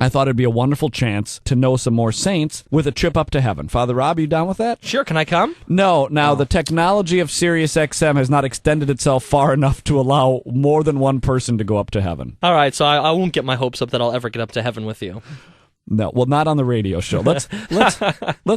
I thought it'd be a wonderful chance to know some more saints with a trip up to heaven. Father Rob, you down with that? Sure, can I come? No. Now, the technology of Sirius XM has not extended itself far enough to allow more than one person to go up to heaven. All right, so I won't get my hopes up that I'll ever get up to heaven with you. No, well, not on the radio show. Let's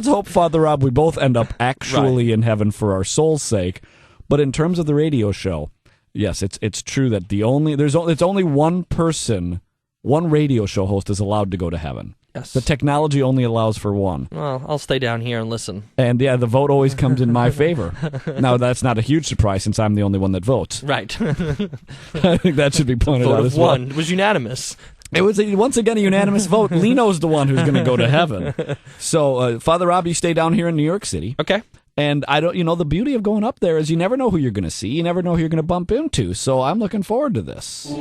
hope, Father Rob, we both end up actually in heaven for our soul's sake. But in terms of the radio show, yes, it's true that it's only one person, one radio show host is allowed to go to heaven. Yes. The technology only allows for one. Well, I'll stay down here and listen. And yeah, the vote always comes in my favor. Now, that's not a huge surprise since I'm the only one that votes. Right. I think that should be pointed Vote out of as well. one. It was unanimous. It was, once again, a unanimous vote. Lino's the one who's going to go to heaven. So, Father Rob, you stay down here in New York City. Okay. And the beauty of going up there is you never know who you're going to see. You never know who you're going to bump into. So I'm looking forward to this.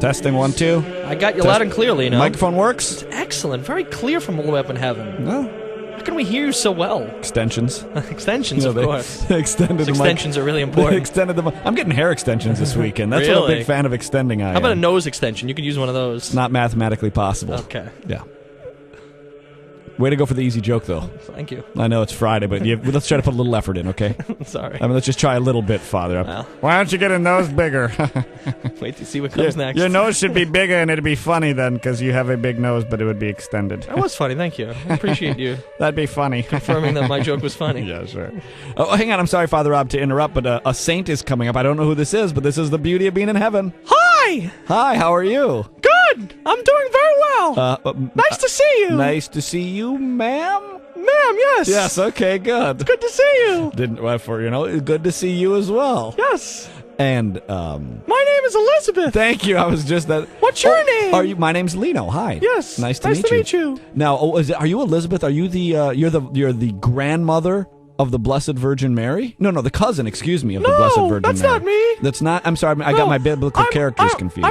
Testing 1, 2. I got you loud and clear, Lino. Microphone works? It's excellent. Very clear from all the way up in heaven. No. How can we hear you so well? Extensions. Extensions, of course. They extended Extensions are really important. I'm getting hair extensions this weekend. That's what a Really? big fan of extending I am. How about a nose extension? You could use one of those. It's not mathematically possible. Okay. Yeah. Way to go for the easy joke, though. Thank you. I know it's Friday, but let's try to put a little effort in, okay? Sorry. Let's just try a little bit, Father. Well. Why don't you get a nose bigger? Wait to see what comes next. Your nose should be bigger, and it'd be funny then, because you have a big nose, but it would be extended. That was funny, thank you. I appreciate you That'd be funny. confirming that my joke was funny. Yeah, sure. Oh, hang on. I'm sorry, Father Rob, to interrupt, but a saint is coming up. I don't know who this is, but this is the beauty of being in heaven. Hi! Hi, how are you? Good! I'm doing very well. Nice to see you. Nice to see you, ma'am. Ma'am, yes. Yes, okay, good. Good to see you. Good to see you as well. Yes. And, My name is Elizabeth. thank you. I was just that. What's your name? My name's Lino. Hi. Yes. Nice to meet you. Now, are you Elizabeth? Are you you're the grandmother of the Blessed Virgin Mary? No, the cousin, excuse me, of the Blessed Virgin Mary. No, that's not me. That's not. I'm sorry. I got my biblical characters confused.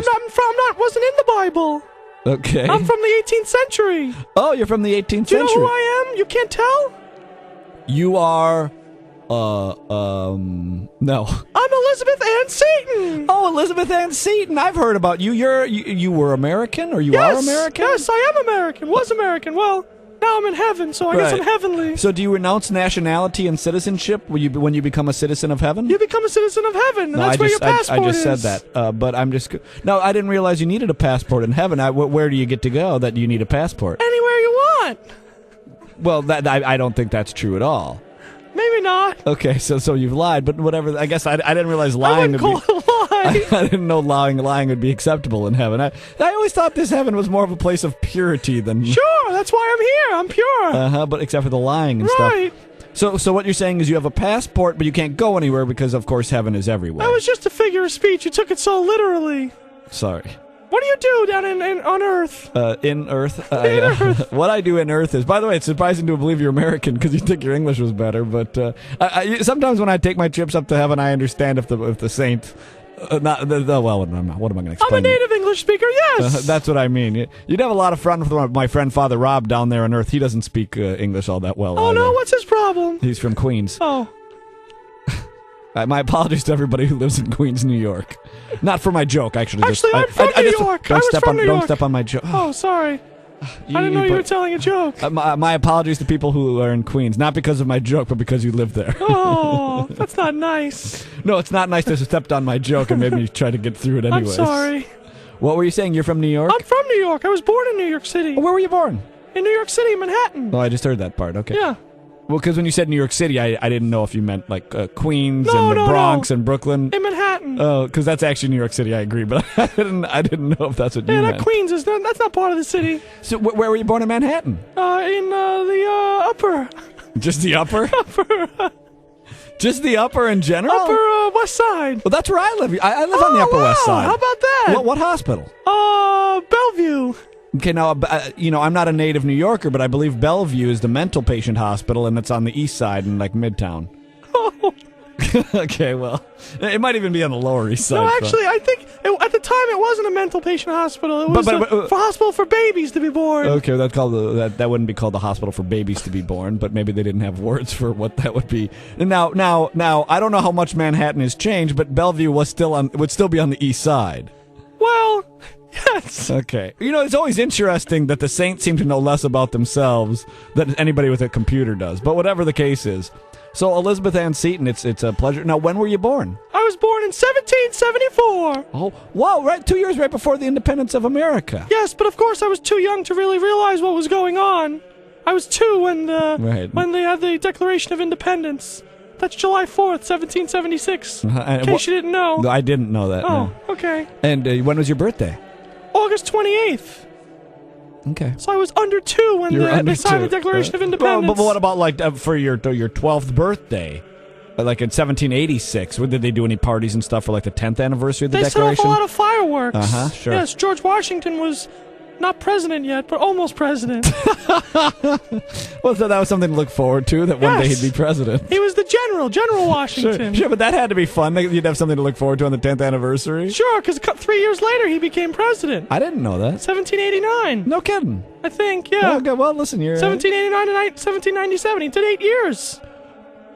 Wasn't in the Bible. Okay. I'm from the 18th century. Oh, you're from the 18th Do you century. know who I am? You can't tell? You are. No. I'm Elizabeth Ann Seton. Oh, Elizabeth Ann Seton. I've heard about you. You were American, or you are American? Yes, I am American. Was American. Well, now I'm in heaven, so I guess I'm heavenly. So do you renounce nationality and citizenship when you become a citizen of heaven? You become a citizen of heaven, and that's where your passport I just is. said that, but I'm just... No, I didn't realize you needed a passport in heaven. Where do you get to go that you need a passport? Anywhere you want. Well, I don't think that's true at all. Maybe not. Okay, so you've lied, but whatever. I guess I didn't realize lying I wouldn't call it a lie. I didn't know lying would be acceptable in heaven. I always thought this heaven was more of a place of purity than... Sure, that's why I'm here. I'm pure. But except for the lying and right. stuff. So what you're saying is you have a passport, but you can't go anywhere because, of course, heaven is everywhere. That was just a figure of speech. You took it so literally. Sorry. What do you do down on Earth? In Earth? What I do in Earth is... By the way, it's surprising to believe you're American because you'd think your English was better, but sometimes when I take my trips up to heaven, I understand if the saint... what am I going to explain? I'm a native English speaker, yes! That's what I mean. You'd have a lot of fun with my friend Father Rob down there on Earth. He doesn't speak English all that well. Oh, either. no? What's his problem? He's from Queens. Oh. My apologies to everybody who lives in Queens, New York. Not for my joke, actually. I'm from New York. I was from New York. Don't step on my joke. Oh, sorry. I didn't know you were telling a joke. My apologies to people who are in Queens. Not because of my joke, but because you live there. Oh, that's not nice. No, it's not nice to step on my joke and made me try to get through it anyways. I'm sorry. What were you saying? You're from New York? I'm from New York. I was born in New York City. Where were you born? In New York City, Manhattan. Oh, I just heard that part. Okay. Yeah. Well, because when you said New York City, I didn't know if you meant like Queens and the Bronx and Brooklyn. In Manhattan. Oh, because that's actually New York City. I agree, but I didn't know if that's what you meant. Yeah, Queens is that's not part of the city. So where were you born in Manhattan? In the upper. Just the upper? Upper. Just the upper in general? Upper West Side. Well, that's where I live. I live on the Upper West Side. How about that? What hospital? Bellevue. Okay, now, I'm not a native New Yorker, but I believe Bellevue is the mental patient hospital, and it's on the east side in, like, Midtown. Oh. Okay, well, it might even be on the Lower East Side. No, actually, I think at the time it wasn't a mental patient hospital. It was a hospital for babies to be born. Okay, that wouldn't be called the hospital for babies to be born, but maybe they didn't have words for what that would be. Now, I don't know how much Manhattan has changed, but Bellevue would still be on the East Side. Well, yes. Okay. You know, it's always interesting that the Saints seem to know less about themselves than anybody with a computer does. But whatever the case is. So, Elizabeth Ann Seton, it's a pleasure. Now, when were you born? I was born in 1774. Oh, wow, right, 2 years right before the independence of America. Yes, but of course I was too young to really realize what was going on. I was 2 when they had the Declaration of Independence. That's July 4th, 1776. In case you didn't know. I didn't know that. Oh, no. Okay. And when was your birthday? August 28th. Okay. So I was under 2 when they signed the Declaration of Independence. But what about like for your 12th birthday? Like in 1786, did they do any parties and stuff for like the 10th anniversary of the Declaration? They set off a lot of fireworks. Sure. Yes, George Washington was not president yet, but almost president. Well, so that was something to look forward to, that one day he'd be president. He was the General Washington. Sure, but that had to be fun. You'd have something to look forward to on the 10th anniversary. Sure, because 3 years later he became president. I didn't know that. 1789. No kidding. I think, yeah. Okay, well, listen, you're... 1789 to 1797. He did 8 years.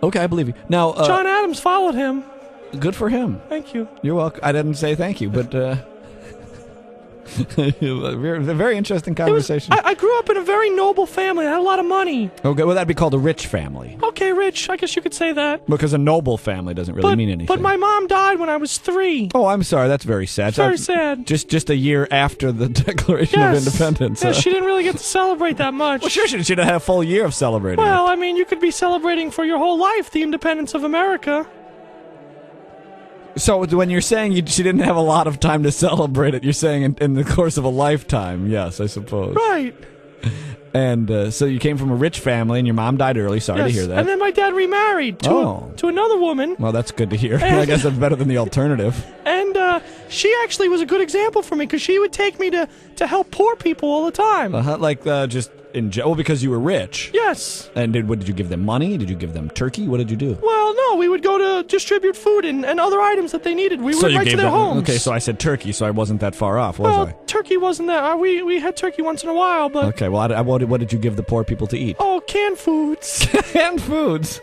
Okay, I believe you. Now, John Adams followed him. Good for him. Thank you. You're welcome. I didn't say thank you, but... very interesting conversation. I grew up in a very noble family. I had a lot of money. Okay, well, that'd be called a rich family. Okay, rich. I guess you could say that. Because a noble family doesn't really mean anything. But my mom died when I was 3. Oh, I'm sorry. That's very sad. It's very sad. Just a year after the Declaration of Independence. Yes, she didn't really get to celebrate that much. Well, sure, she'd have had a full year of celebrating. Well, I mean, you could be celebrating for your whole life the independence of America. So when you're saying she didn't have a lot of time to celebrate it, you're saying in the course of a lifetime, yes, I suppose. Right. And so you came from a rich family, and your mom died early. Sorry to hear that. And then my dad remarried to another woman. Well, that's good to hear. I guess that's better than the alternative. And she actually was a good example for me, because she would take me to help poor people all the time. Just in general, because you were rich. Yes. And did you give them money? Did you give them turkey? What did you do? Well, no, we would go to distribute food and other items that they needed. We went right to their homes. Okay, so I said turkey, so I wasn't that far off, was I? Turkey wasn't that. We had turkey once in a while, but... Okay, well, what did you give the poor people to eat? Oh, canned foods. Canned foods?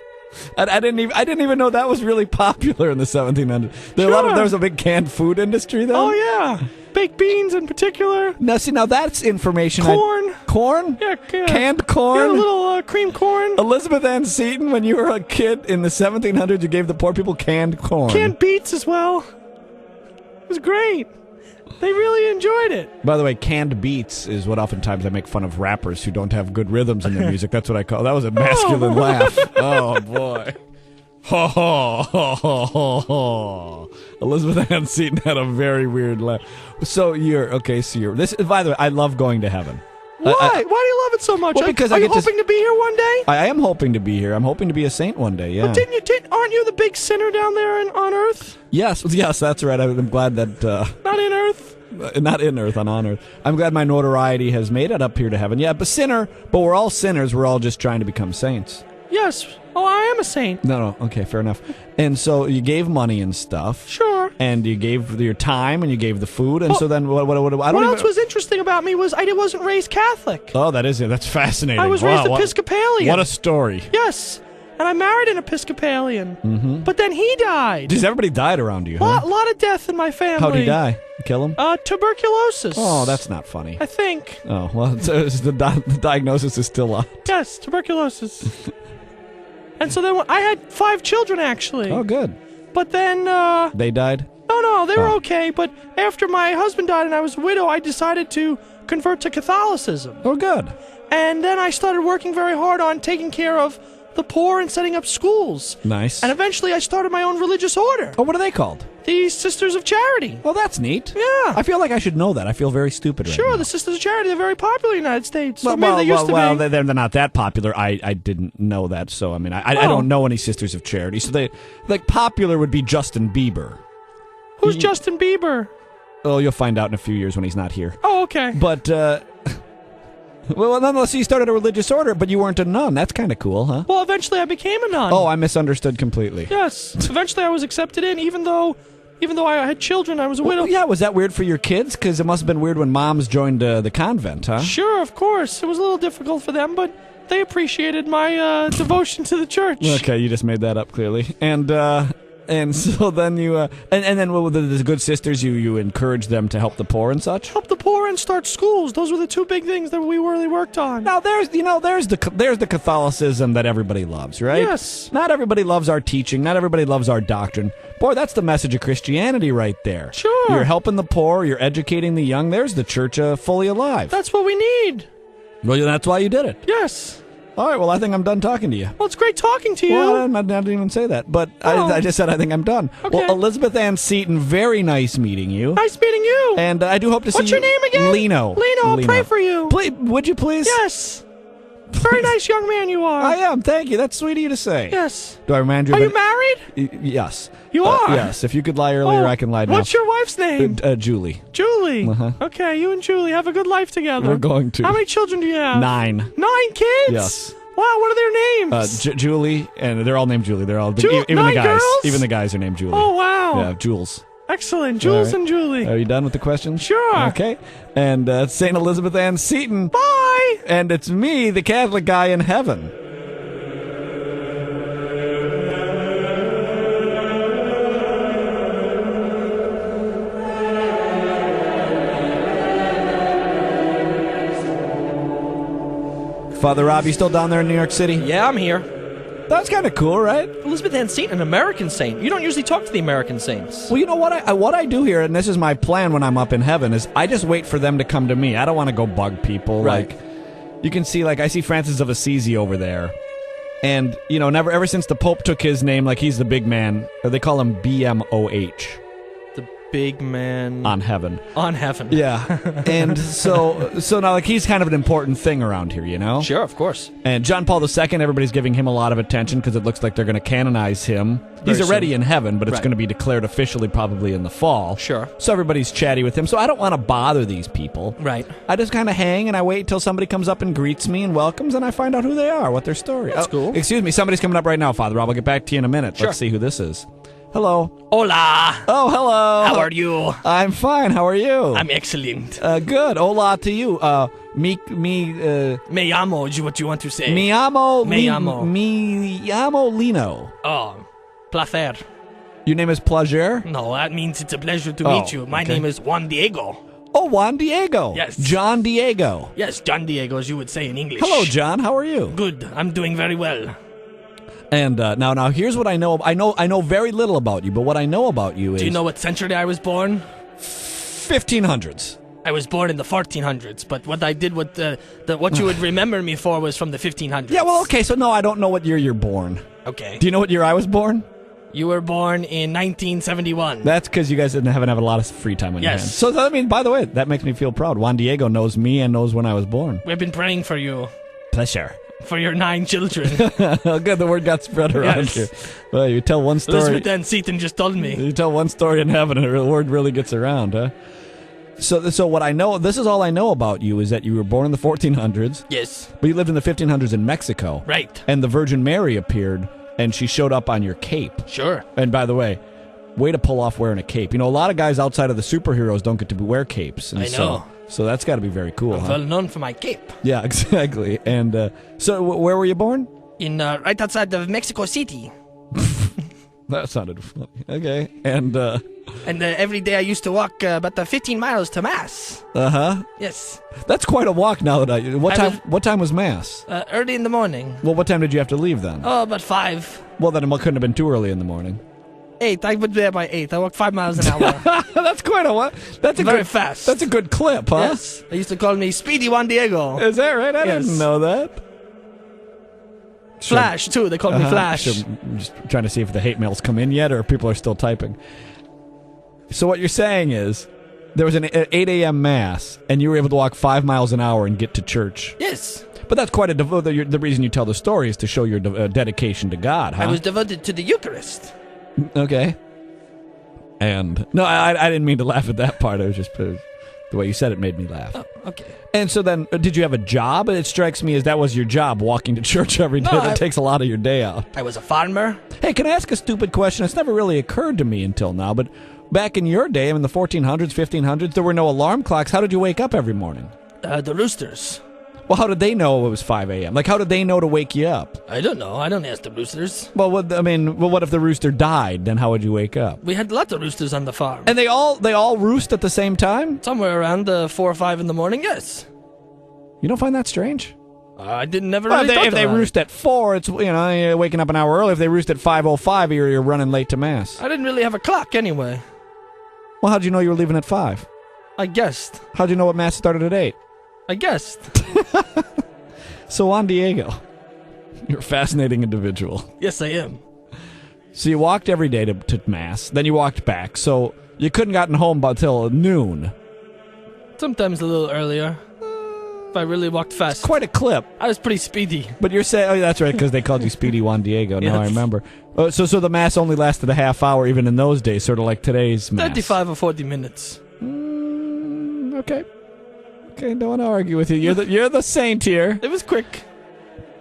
I didn't even know that was really popular in the 1700s. There was a big canned food industry then? Oh, yeah. Baked beans in particular. Now that's information. Corn. Corn? Yeah. Canned corn? Yeah, a little cream corn. Elizabeth Ann Seton, when you were a kid in the 1700s, you gave the poor people canned corn. Canned beets as well. It was great. They really enjoyed it. By the way, canned beats is what oftentimes I make fun of rappers who don't have good rhythms in their music. That's what I call. That was a masculine laugh. Oh boy. Ho ho ho ho ho ho. Elizabeth Ann Seton had a very weird laugh. So you're this. By the way, I love going to heaven. Why? Why do you love it so much? Well, because are you hoping to be here one day? I am hoping to be here. I'm hoping to be a saint one day. Yeah. But aren't you the big sinner down there on Earth? Yes, that's right. I'm glad that. Not in Earth. Not in Earth, on Earth. I'm glad my notoriety has made it up here to heaven. Yeah, but we're all sinners. We're all just trying to become saints. Yes. Oh, I am a saint. No. Okay, fair enough. And so you gave money and stuff. Sure. And you gave your time, and you gave the food, and so then what else was interesting about me was I wasn't raised Catholic. Oh, that's fascinating. I was raised Episcopalian. What a story. Yes. And I married an Episcopalian. Mm-hmm. But then he died. Jeez, everybody died around you, huh? A lot of death in my family. How'd he die? Kill him? Tuberculosis. Oh, that's not funny. I think. Oh, well, the diagnosis is still up. Yes, tuberculosis. And so then I had 5 children, actually. Oh, good. But then... they died? No, they were okay. But after my husband died and I was a widow, I decided to convert to Catholicism. Oh, good. And then I started working very hard on taking care of the poor and setting up schools. Nice. And eventually I started my own religious order. Oh, what are they called? The Sisters of Charity. Oh, that's neat. Yeah. I feel like I should know that. I feel very stupid right now. Sure, the Sisters of Charity, they're very popular in the United States. Well, they're not that popular. I didn't know that, so I mean, I don't know any Sisters of Charity. So popular would be Justin Bieber. Who's Justin Bieber? Oh, you'll find out in a few years when he's not here. Oh, okay. But Well, nonetheless, you started a religious order, but you weren't a nun. That's kind of cool, huh? Well, eventually I became a nun. Oh, I misunderstood completely. Yes. Eventually I was accepted in, even though I had children, I was a widow. Yeah, was that weird for your kids? Because it must have been weird when moms joined the convent, huh? Sure, of course. It was a little difficult for them, but they appreciated my devotion to the church. Okay, you just made that up clearly. And so then you and then with the good sisters, you encourage them to help the poor and such. Help the poor and start schools. Those were the two big things that we really worked on. Now there's the Catholicism that everybody loves, right? Yes. Not everybody loves our teaching. Not everybody loves our doctrine. Boy, that's the message of Christianity right there. Sure. You're helping the poor. You're educating the young. There's the church fully alive. That's what we need. Well, that's why you did it. Yes. All right, well, I think I'm done talking to you. Well, it's great talking to you. Well, I didn't even say that, but I just said I think I'm done. Okay. Well, Elizabeth Ann Seton, very nice meeting you. Nice meeting you. And I do hope to see you. What's your name again? Lino. Lino, I'll pray for you. Please, would you please? Yes. Very nice young man you are. I am, thank you. That's sweet of you to say. Yes. Do I remind you Are of you married? Yes. You are? Yes. If you could lie earlier, I can lie now. What's your wife's name? Julie. Julie. Uh-huh. Okay, you and Julie have a good life together. We're going to. How many children do you have? 9. 9 kids? Yes. Wow, what are their names? Julie, and they're all named Julie. They're all even 9 the guys. girls? Even the guys are named Julie. Oh, wow. Yeah, Jules. Excellent. Jules right. and Julie. Are you done with the questions? Sure. Okay. And St. Elizabeth Ann Seton. Bye. And it's me, the Catholic guy in heaven. Father Rob, you still down there in New York City? Yeah, I'm here. That's kind of cool, right? Elizabeth Ann Seton, an American saint. You don't usually talk to the American saints. Well, you know what I do here, and this is my plan when I'm up in heaven, is I just wait for them to come to me. I don't want to go bug people. Right. Like, you can see, I see Francis of Assisi over there. And, ever since the Pope took his name, he's the big man, they call him BMOH. The big man... On heaven. On heaven. Yeah. And so now, he's kind of an important thing around here, Sure, of course. And John Paul II, everybody's giving him a lot of attention because it looks like they're going to canonize him. He's already in heaven, but it's going to be declared officially probably in the fall. Sure. So everybody's chatty with him. So I don't want to bother these people. Right. I just kind of hang and I wait till somebody comes up and greets me and welcomes, and I find out who they are, what their story is. That's cool. Excuse me, somebody's coming up right now, Father Rob. I'll get back to you in a minute. Sure. Let's see who this is. Hello. Hola. Oh, hello. How are you? I'm fine. How are you? I'm excellent. Good. Hola to you. Me llamo is what you want to say. Me llamo Lino. Oh, placer. Your name is Plager? No, that means it's a pleasure to meet you. My name is Juan Diego. Oh, Juan Diego. Yes. John Diego. Yes, John Diego, as you would say in English. Hello, John. How are you? Good. I'm doing very well. And now here's what I know. I know very little about you, but what I know about you is... Do you know what century I was born? 1500s. I was born in the 1400s, but what I did with what you would remember me for was from the 1500s. Yeah, well, okay, so no, I don't know what year you're born. Okay. Do you know what year I was born? You were born in 1971. That's because you guys haven't had a lot of free time on your hands. So, I mean, by the way, that makes me feel proud. Juan Diego knows me and knows when I was born. We've been praying for you. Pleasure. For your 9 children. Oh, good, the word got spread around here. Well, you tell one story. Elizabeth Ann Seton just told me. You tell one story in heaven and the word really gets around, huh? So what I know, this is all I know about you, is that you were born in the 1400s. Yes. But you lived in the 1500s in Mexico. Right. And the Virgin Mary appeared, and she showed up on your cape. Sure. And by the way, way to pull off wearing a cape. A lot of guys outside of the superheroes don't get to wear capes. And I know. So that's got to be very cool, I'm well known for my cape. Yeah, exactly. And so where were you born? In right outside of Mexico City. That sounded funny. Okay. And every day I used to walk about 15 miles to Mass. Uh-huh. Yes. That's quite a walk now that what time was Mass? Early in the morning. Well, what time did you have to leave then? Oh, about 5. Well, then it couldn't have been too early in the morning. 8. I would be there by 8. I walked 5 miles an hour. That's quite a what? That's very fast. That's a good clip, huh? Yes. They used to call me Speedy Juan Diego. Is that right? I didn't know that. Flash, too. They called me Flash. I'm just trying to see if the hate mails come in yet or if people are still typing. So what you're saying is there was an 8 a.m. Mass, and you were able to walk 5 miles an hour and get to church. Yes. But that's quite the reason you tell the story is to show your dedication to God, huh? I was devoted to the Eucharist. Okay. And no, I didn't mean to laugh at that part. I was just the The way you said it made me laugh. Oh, okay. And so then, did you have a job? It strikes me as that was your job, walking to church every day. That takes a lot of your day out. I was a farmer. Hey, can I ask a stupid question? It's never really occurred to me until now, but back in your day, in the 1400s, 1500s, there were no alarm clocks. How did you wake up every morning? The roosters. Well, how did they know it was 5 a.m.? Like, how did they know to wake you up? I don't know. I don't ask the roosters. Well, what if the rooster died? Then how would you wake up? We had lots of roosters on the farm. And they all roost at the same time? Somewhere around 4 or 5 in the morning, yes. You don't find that strange? I didn't never Well, really if they roost at 4, it's you're waking up an hour early. If they roost at 5:05, you're running late to mass. I didn't really have a clock anyway. Well, how'd you know you were leaving at 5? I guessed. How'd you know what mass started at 8? I guessed. So Juan Diego, you're a fascinating individual. Yes, I am. So you walked every day to mass, then you walked back. So you couldn't gotten home until noon. Sometimes a little earlier. If I really walked fast. It's quite a clip. I was pretty speedy. But you're saying, oh, that's right, because they called you Speedy Juan Diego. Now I Yes. remember. So the mass only lasted a half hour, even in those days, sort of like today's mass. 35 or 40 minutes. Okay. Okay, don't want to argue with you. You're the saint here. It was quick.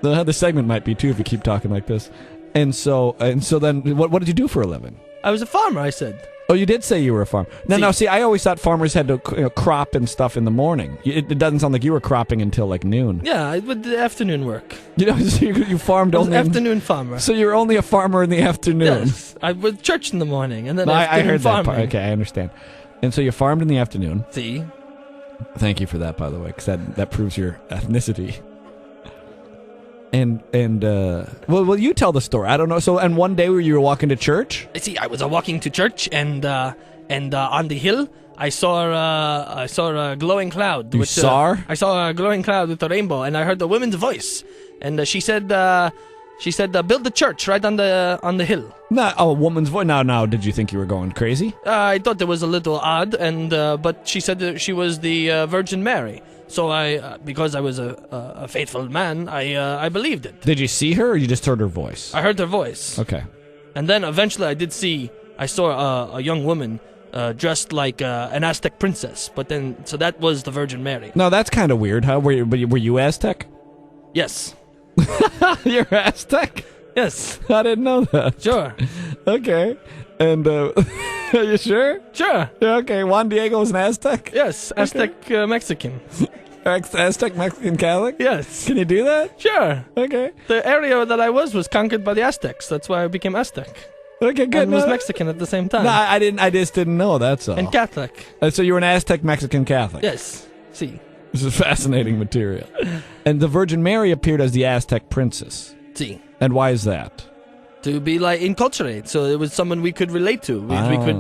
The segment might be too if you keep talking like this. And so then, what did you do for a living? I was a farmer, I said. Oh, you did say you were a farmer. No, see, I always thought farmers had to crop and stuff in the morning. It doesn't sound like you were cropping until like noon. Yeah, I did the afternoon work. So you farmed I was only an afternoon farmer. So you're only a farmer in the afternoon. Yes, I was church in the morning and then I afternoon heard farming. that part. Okay, I understand. And so you farmed in the afternoon. See? Thank you for that, by the way, because that proves your ethnicity. And well, you tell the story. I don't know. So, and one day you were walking to church. See, I was walking to church, and on the hill, I saw a glowing cloud. You saw? I saw a glowing cloud with a rainbow, and I heard a woman's voice, and she said, build the church right on the hill. No, a woman's voice. Now, did you think you were going crazy? I thought it was a little odd, but she said that she was the Virgin Mary. So because I was a faithful man, I believed it. Did you see her, or you just heard her voice? I heard her voice. Okay. And then eventually I saw a young woman dressed like an Aztec princess. So that was the Virgin Mary. No, that's kind of weird. Huh? Were you Aztec? Yes. You're Aztec? Yes. I didn't know that. Sure. Okay. And are you sure? Sure. Yeah, okay. Juan Diego was an Aztec? Yes. Aztec Mexican. Aztec Mexican Catholic? Yes. Can you do that? Sure. Okay. The area that I was conquered by the Aztecs. That's why I became Aztec. Okay, good. And was Mexican at the same time. No, I didn't. I just didn't know. That's all. And Catholic. So you were an Aztec Mexican Catholic? Yes. See. This is fascinating material. And the Virgin Mary appeared as the Aztec princess. See. And why is that? To be like enculturate, so it was someone we could relate to.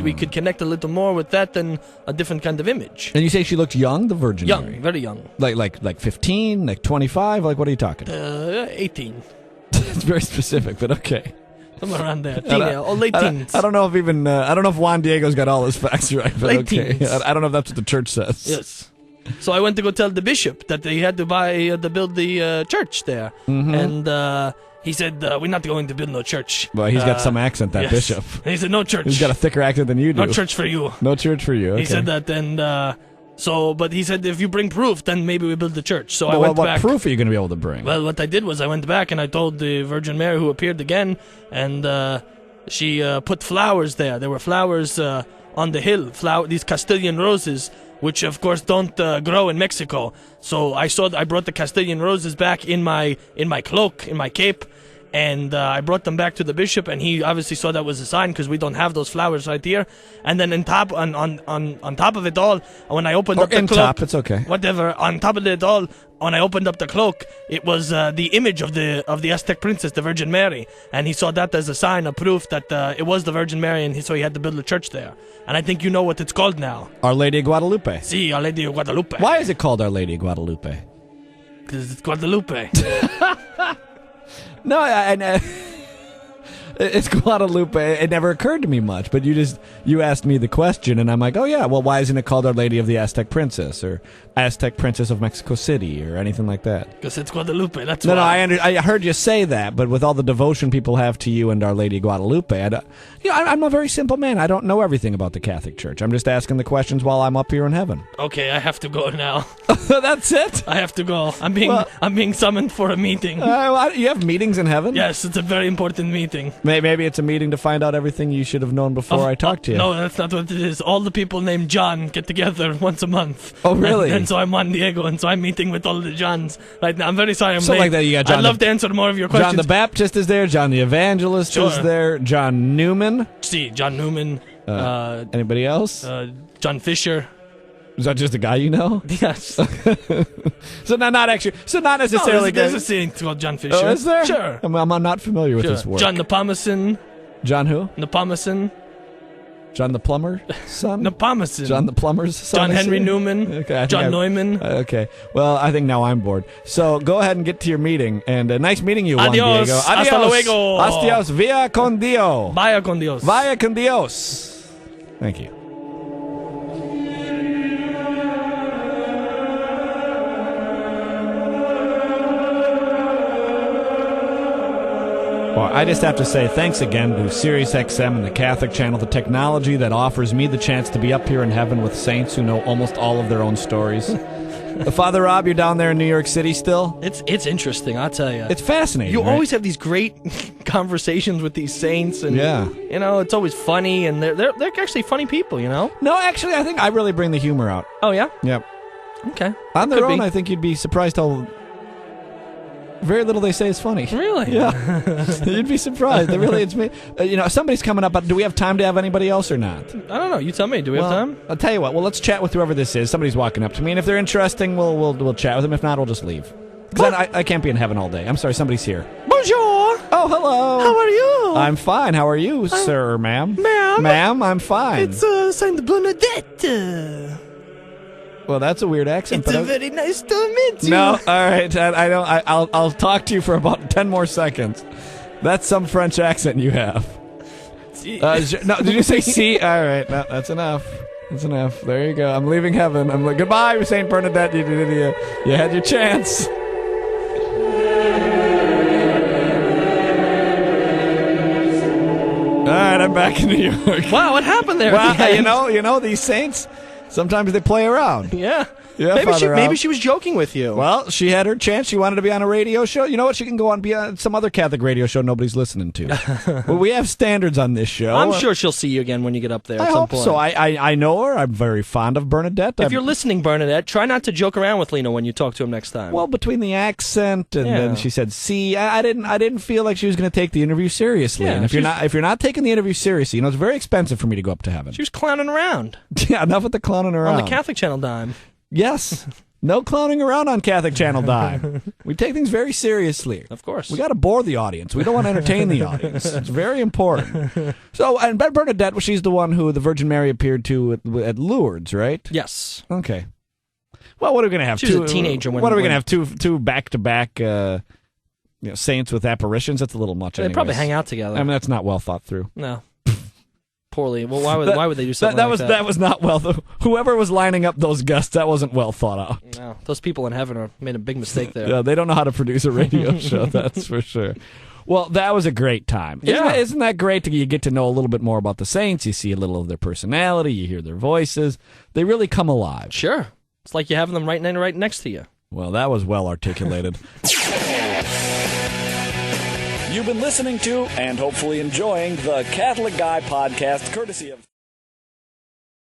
We could connect a little more with that than a different kind of image. And you say she looked young, the Virgin Young, Mary? very young. Like 15, like 25, like what are you talking? 18. It's very specific, but okay. Somewhere around there, late teens. I don't know if Juan Diego's got all his facts right, but Late okay. teens. I don't know if that's what the church says. Yes. So I went to go tell the bishop that they had to build the church there, and he said, "We're not going to build no church." Well, he's got some accent, that yes. bishop. And he said, "No church." He's got a thicker accent than you do. No church for you. No church for you. Okay. He said that, and but he said if you bring proof, then maybe we build the church. So well, I went what back. What proof are you going to be able to bring? Well, what I did was I went back and I told the Virgin Mary, who appeared again, and she put flowers there. There were flowers on the hill, these Castilian roses, which of course don't grow in Mexico. So I brought the Castilian roses back in my cloak, in my cape, and I brought them back to the bishop, and he obviously saw that was a sign because we don't have those flowers right here. And then on top of it all, when I opened up the cloak, it's okay. Whatever. On top of it all, when I opened up the cloak, it was the image of the Aztec princess, the Virgin Mary, and he saw that as a sign, a proof that it was the Virgin Mary, and so he had to build a church there. And I think you know what it's called now. Our Lady of Guadalupe. Sí, Our Lady of Guadalupe. Why is it called Our Lady of Guadalupe? Because it's Guadalupe. No, it's Guadalupe. It never occurred to me much, but you asked me the question, and I'm like, oh yeah, well, why isn't it called Our Lady of the Aztec Princess or Aztec princess of Mexico City or anything like that. Because it's Guadalupe, that's No, why. I heard you say that, but with all the devotion people have to you and Our Lady of Guadalupe, I'm a very simple man. I don't know everything about the Catholic Church. I'm just asking the questions while I'm up here in heaven. Okay, I have to go now. That's it? I have to go. I'm being summoned for a meeting. You have meetings in heaven? Yes, it's a very important meeting. Maybe it's a meeting to find out everything you should have known before I talked to you. No, that's not what it is. All the people named John get together once a month. Oh, really? And so I'm Juan Diego, and so I'm meeting with all the Johns right now. I'm very sorry I'm Something late. like that. You got John I'd love to answer more of your questions. John the Baptist is there. John the Evangelist is there. John Newman. See, John Newman. Anybody else? John Fisher. Is that just a guy you know? Yes. So not necessarily. There's a saint called John Fisher. Oh, is there? Sure. I'm not familiar with his work. John Nepomucen. John who? Nepomucen. John the Plumber son? Nepomucen. John the Plumber's son? John Henry Newman. Okay, John Neumann. Okay. Well, I think now I'm bored. So go ahead and get to your meeting. And nice meeting you, Juan Adios. Diego. Hasta luego. Adios. Via con Dio. Vaya con Dios. Vaya con Dios. Thank you. Well, I just have to say thanks again to SiriusXM and the Catholic Channel, the technology that offers me the chance to be up here in heaven with saints who know almost all of their own stories. Father Rob, you're down there in New York City still? It's interesting, I'll tell you. It's fascinating. You right? always have these great conversations with these saints, and you know, it's always funny, and they're actually funny people, you know. No, actually, I think I really bring the humor out. Oh yeah. Yep. Okay. On their own, I think you'd be surprised how very little they say is funny. Really? Yeah. You'd be surprised. It's me. Somebody's coming up. Do we have time to have anybody else or not? I don't know. You tell me. Do we have time? I'll tell you what. Well, let's chat with whoever this is. Somebody's walking up to me, and if they're interesting, we'll chat with them. If not, we'll just leave. Because I can't be in heaven all day. I'm sorry. Somebody's here. Bonjour. Oh, hello. How are you? I'm fine. How are you, sir, ma'am? Ma'am, I'm fine. It's Saint Bernadette. Well, that's a weird accent. It's very nice to meet you. No, all right. I'll talk to you for about 10 more seconds. That's some French accent you have. No, did you say "see"? All right, no, that's enough. That's enough. There you go. I'm leaving heaven. I'm like, goodbye, Saint Bernadette. You had your chance. All right, I'm back in New York. Wow, what happened there? Well, you know these saints. Sometimes they play around. Yeah. Yeah, maybe she was joking with you. Well, she had her chance. She wanted to be on a radio show. You know what? She can go on and be on some other Catholic radio show nobody's listening to. Well, we have standards on this show. I'm sure she'll see you again when you get up there at some point. So. I know her. I'm very fond of Bernadette. If you're listening, Bernadette, try not to joke around with Lino when you talk to him next time. Well, between the accent and then she said, "See," I didn't feel like she was going to take the interview seriously. Yeah, and if you're not taking the interview seriously, it's very expensive for me to go up to heaven. She was clowning around. Yeah, enough with the clowning around. On the Catholic Channel dime. Yes. No clowning around on Catholic Channel dime. We take things very seriously. Of course. We got to bore the audience. We don't want to entertain the audience. It's very important. So, and Bernadette, she's the one who the Virgin Mary appeared to at Lourdes, right? Yes. Okay. Well, what are we going to have? She was a teenager. What are we going to have? Two back-to-back saints with apparitions? That's a little much. They probably hang out together. I mean, that's not well thought through. No. Poorly. Well, why would they do something like that? That was not well. Whoever was lining up those guests, that wasn't well thought out. No, those people in heaven made a big mistake there. Yeah, they don't know how to produce a radio show. That's for sure. Well, that was a great time. Isn't that great? You get to know a little bit more about the saints. You see a little of their personality. You hear their voices. They really come alive. Sure. It's like you have them right next to you. Well, that was well articulated. You've been listening to and hopefully enjoying the Catholic Guy podcast, courtesy of